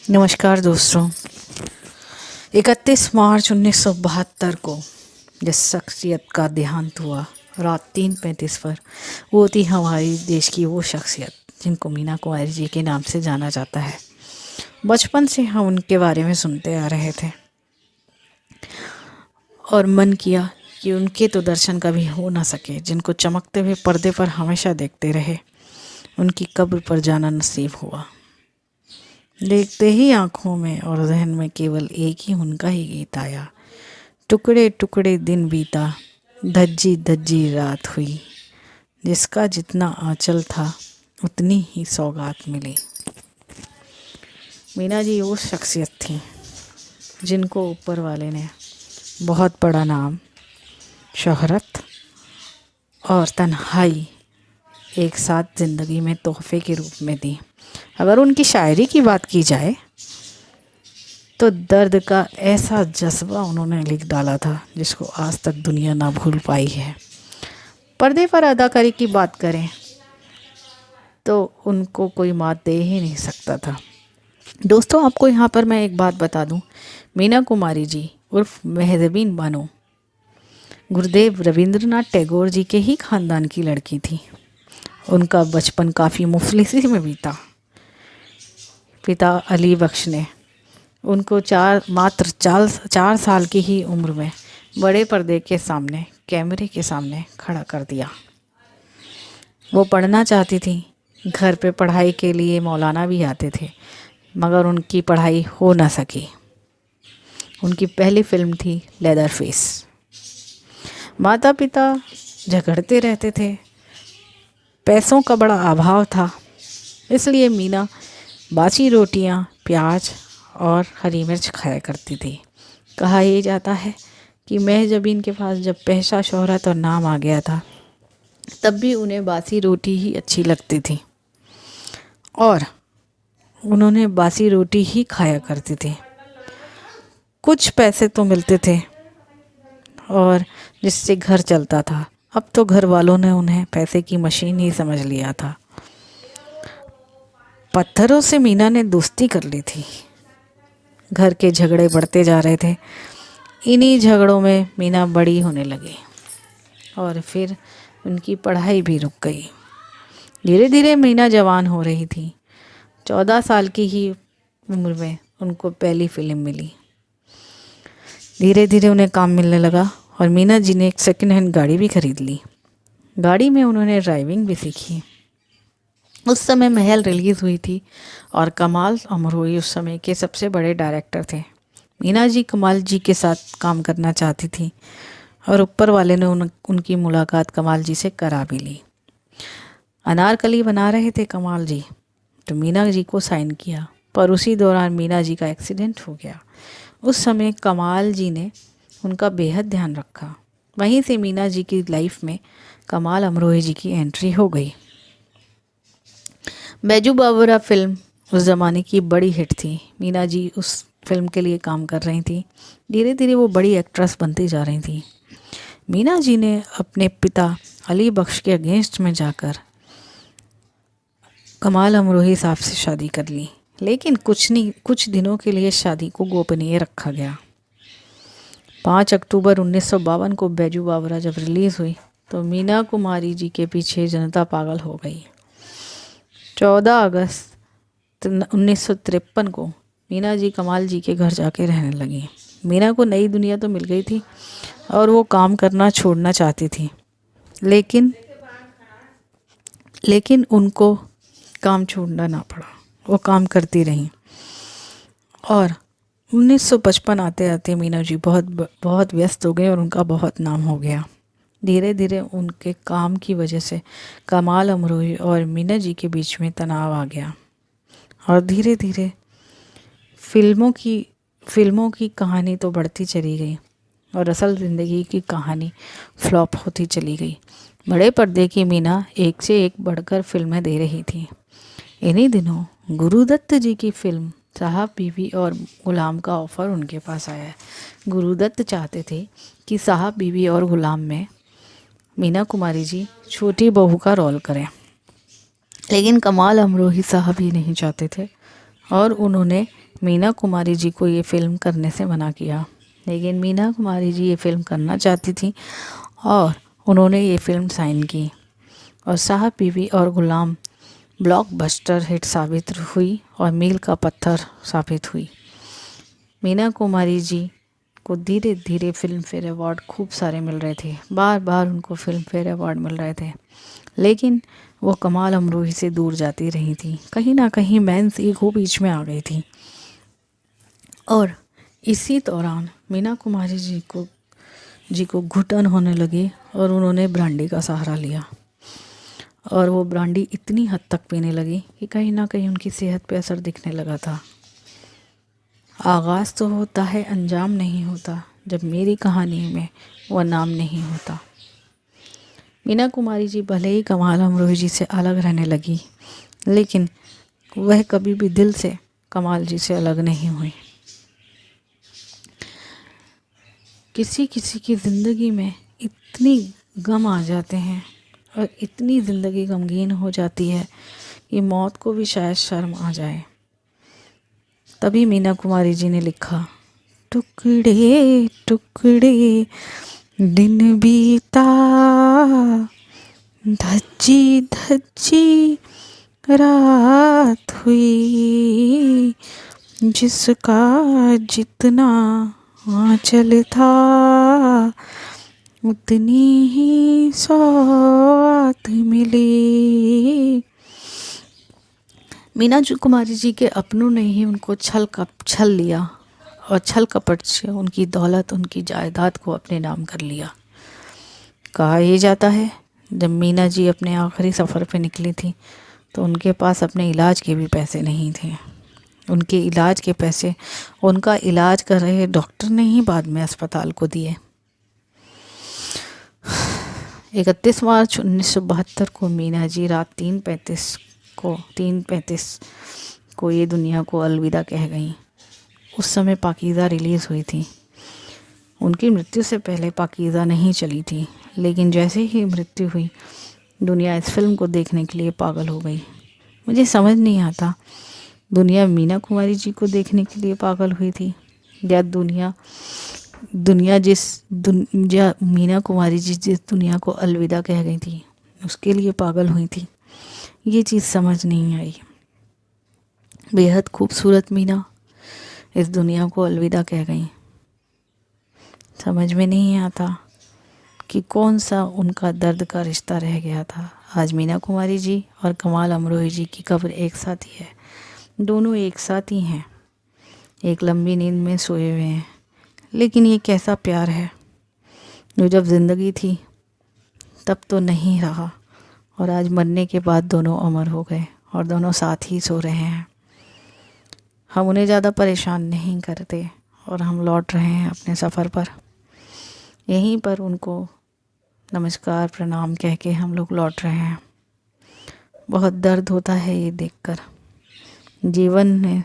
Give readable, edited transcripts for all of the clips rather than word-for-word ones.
नमस्कार दोस्तों। 31 मार्च 1972 को जिस शख्सियत का देहांत हुआ रात 3:35 पर, वो थी हमारी देश की वो शख्सियत जिनको मीना कुमारी जी के नाम से जाना जाता है। बचपन से हम उनके बारे में सुनते आ रहे थे और मन किया कि उनके तो दर्शन कभी हो ना सके, जिनको चमकते हुए पर्दे पर हमेशा देखते रहे। उनकी कब्र पर जाना नसीब हुआ। देखते ही आँखों में और जहन में केवल एक ही उनका ही गीत आया। टुकड़े टुकड़े दिन बीता, धज्जी धज्जी रात हुई, जिसका जितना आंचल था उतनी ही सौगात मिली। मीना जी वो शख्सियत थी जिनको ऊपर वाले ने बहुत बड़ा नाम, शोहरत और तन्हाई एक साथ ज़िंदगी में तोहफे के रूप में दी। अगर उनकी शायरी की बात की जाए तो दर्द का ऐसा जज्बा उन्होंने लिख डाला था जिसको आज तक दुनिया ना भूल पाई है। पर्दे पर अदाकारी की बात करें तो उनको कोई मात दे ही नहीं सकता था। दोस्तों, आपको यहाँ पर मैं एक बात बता दूँ, मीना कुमारी जी उर्फ मेहज़बीन बानो गुरुदेव रविंद्रनाथ टैगोर जी के ही ख़ानदान की लड़की थी। उनका बचपन काफ़ी मुफलिसी में बीता। पिता अली बख्श ने उनको मात्र 4 साल की ही उम्र में बड़े पर्दे के सामने, कैमरे के सामने खड़ा कर दिया। वो पढ़ना चाहती थी। घर पे पढ़ाई के लिए मौलाना भी आते थे, मगर उनकी पढ़ाई हो ना सकी। उनकी पहली फिल्म थी लेदर फेस। माता पिता झगड़ते रहते थे, पैसों का बड़ा अभाव था, इसलिए मीना बासी रोटियां, प्याज और हरी मिर्च खाया करती थी। कहा यह जाता है कि मेहज़बीन के पास जब पैसा, शोहरत और नाम आ गया था, तब भी उन्हें बासी रोटी ही अच्छी लगती थी और उन्होंने बासी रोटी ही खाया करती थी। कुछ पैसे तो मिलते थे और जिससे घर चलता था। अब तो घर वालों ने उन्हें पैसे की मशीन ही समझ लिया था। पत्थरों से मीना ने दोस्ती कर ली थी। घर के झगड़े बढ़ते जा रहे थे। इन्हीं झगड़ों में मीना बड़ी होने लगी और फिर उनकी पढ़ाई भी रुक गई। धीरे धीरे मीना जवान हो रही थी। 14 साल की ही उम्र में उनको पहली फिल्म मिली। धीरे धीरे उन्हें काम मिलने लगा और मीना जी ने एक सेकंड हैंड गाड़ी भी खरीद ली। गाड़ी में उन्होंने ड्राइविंग भी सीखी। उस समय महल रिलीज़ हुई थी और कमाल अमरोही उस समय के सबसे बड़े डायरेक्टर थे। मीना जी कमाल जी के साथ काम करना चाहती थी और ऊपर वाले ने उनकी मुलाकात कमाल जी से करा भी ली। अनारकली बना रहे थे कमाल जी, तो मीना जी को साइन किया, पर उसी दौरान मीना जी का एक्सीडेंट हो गया। उस समय कमाल जी ने उनका बेहद ध्यान रखा। वहीं से मीना जी की लाइफ में कमाल अमरोही जी की एंट्री हो गई। बैजू बावरा फिल्म उस ज़माने की बड़ी हिट थी। मीना जी उस फिल्म के लिए काम कर रही थी। धीरे धीरे वो बड़ी एक्ट्रेस बनती जा रही थी। मीना जी ने अपने पिता अली बख्श के अगेंस्ट में जाकर कमाल अमरोही साहब से शादी कर ली, लेकिन कुछ दिनों के लिए शादी को गोपनीय रखा गया। 5 अक्टूबर 1952 को बैजू बावरा जब रिलीज़ हुई तो मीना कुमारी जी के पीछे जनता पागल हो गई। 14 अगस्त 1953 को मीना जी कमाल जी के घर जाके रहने लगी। मीना को नई दुनिया तो मिल गई थी और वो काम करना छोड़ना चाहती थी, लेकिन उनको काम छोड़ना ना पड़ा। वो काम करती रहीं और 1955 आते आते मीना जी बहुत व्यस्त हो गए और उनका बहुत नाम हो गया। धीरे धीरे उनके काम की वजह से कमाल अमरोही और मीना जी के बीच में तनाव आ गया और धीरे धीरे फिल्मों की कहानी तो बढ़ती चली गई और असल ज़िंदगी की कहानी फ्लॉप होती चली गई। बड़े पर्दे की मीना एक से एक बढ़कर फिल्में दे रही थी। इन्हीं दिनों गुरुदत्त जी की फिल्म साहब बीवी और गुलाम का ऑफ़र उनके पास आया है। गुरुदत्त चाहते थे कि साहब बीवी और गुलाम में मीना कुमारी जी छोटी बहू का रोल करें, लेकिन कमाल अमरोही साहब ही नहीं चाहते थे और उन्होंने मीना कुमारी जी को ये फ़िल्म करने से मना किया, लेकिन मीना कुमारी जी ये फ़िल्म करना चाहती थी और उन्होंने ये फ़िल्म साइन की और साहब बीवी और गुलाम ब्लॉकबस्टर हिट साबित हुई और मील का पत्थर साबित हुई। मीना कुमारी जी को धीरे धीरे फिल्म फेयर अवार्ड खूब सारे मिल रहे थे, बार बार उनको फिल्म फेयर अवार्ड मिल रहे थे, लेकिन वो कमाल अमरोही से दूर जाती रही थी। कहीं ना कहीं मेंस ईगो बीच में आ गई थी और इसी दौरान मीना कुमारी जी को घुटन होने लगी और उन्होंने ब्रांडी का सहारा लिया और वो ब्रांडी इतनी हद तक पीने लगी कि कहीं ना कहीं उनकी सेहत पे असर दिखने लगा था। आगाज़ तो होता है, अंजाम नहीं होता, जब मेरी कहानी में वह नाम नहीं होता। मीना कुमारी जी भले ही कमाल अमरोही जी से अलग रहने लगी, लेकिन वह कभी भी दिल से कमाल जी से अलग नहीं हुई। किसी किसी की ज़िंदगी में इतनी गम आ जाते हैं और इतनी ज़िंदगी गमगीन हो जाती है कि मौत को भी शायद शर्म आ जाए। तभी मीना कुमारी जी ने लिखा, टुकड़े टुकड़े दिन बीता, धज्जी धज्जी रात हुई, जिसका जितना आंचल था उतनी ही सौगात मिली। मीना कुमारी जी के अपनों ने ही उनको छल लिया और छल कपट से उनकी दौलत, उनकी जायदाद को अपने नाम कर लिया। कहा यह जाता है जब मीना जी अपने आखिरी सफ़र पे निकली थी तो उनके पास अपने इलाज के भी पैसे नहीं थे। उनके इलाज के पैसे उनका इलाज कर रहे डॉक्टर ने ही बाद में अस्पताल को दिए। 31 मार्च 1972 को मीना जी रात 3:35 को ये दुनिया को अलविदा कह गईं। उस समय पाकीज़ा रिलीज़ हुई थी। उनकी मृत्यु से पहले पाकीज़ा नहीं चली थी, लेकिन जैसे ही मृत्यु हुई दुनिया इस फिल्म को देखने के लिए पागल हो गई। मुझे समझ नहीं आता दुनिया मीना कुमारी जी को देखने के लिए पागल हुई थी या दुनिया मीना कुमारी जी जिस दुनिया को अलविदा कह गई थी उसके लिए पागल हुई थी। ये चीज़ समझ नहीं आई। बेहद खूबसूरत मीना इस दुनिया को अलविदा कह गई। समझ में नहीं आता कि कौन सा उनका दर्द का रिश्ता रह गया था। आज मीना कुमारी जी और कमाल अमरोही जी की कब्र एक साथ ही है। दोनों एक साथ ही हैं, एक लंबी नींद में सोए हुए हैं। लेकिन ये कैसा प्यार है जो जब ज़िंदगी थी तब तो नहीं रहा और आज मरने के बाद दोनों अमर हो गए और दोनों साथ ही सो रहे हैं। हम उन्हें ज़्यादा परेशान नहीं करते और हम लौट रहे हैं अपने सफ़र पर। यहीं पर उनको नमस्कार प्रणाम कह के हम लोग लौट रहे हैं। बहुत दर्द होता है ये देखकर। जीवन में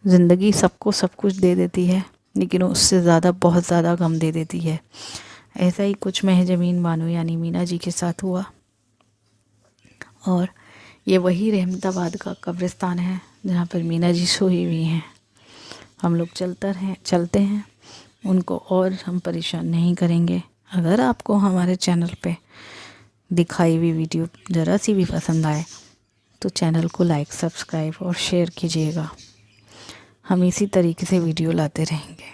ज़िंदगी सबको सब कुछ दे देती है, लेकिन उससे ज़्यादा बहुत ज़्यादा गम दे देती है। ऐसा ही कुछ महजमीन बानो यानी मीना जी के साथ हुआ और ये वही रहमताबाद का कब्रिस्तान है जहाँ पर मीना जी सोई हुई हैं। हम लोग चलते हैं, उनको और हम परेशान नहीं करेंगे। अगर आपको हमारे चैनल पे दिखाई हुई वीडियो ज़रा सी भी पसंद आए तो चैनल को लाइक, सब्सक्राइब और शेयर कीजिएगा। हम इसी तरीके से वीडियो लाते रहेंगे।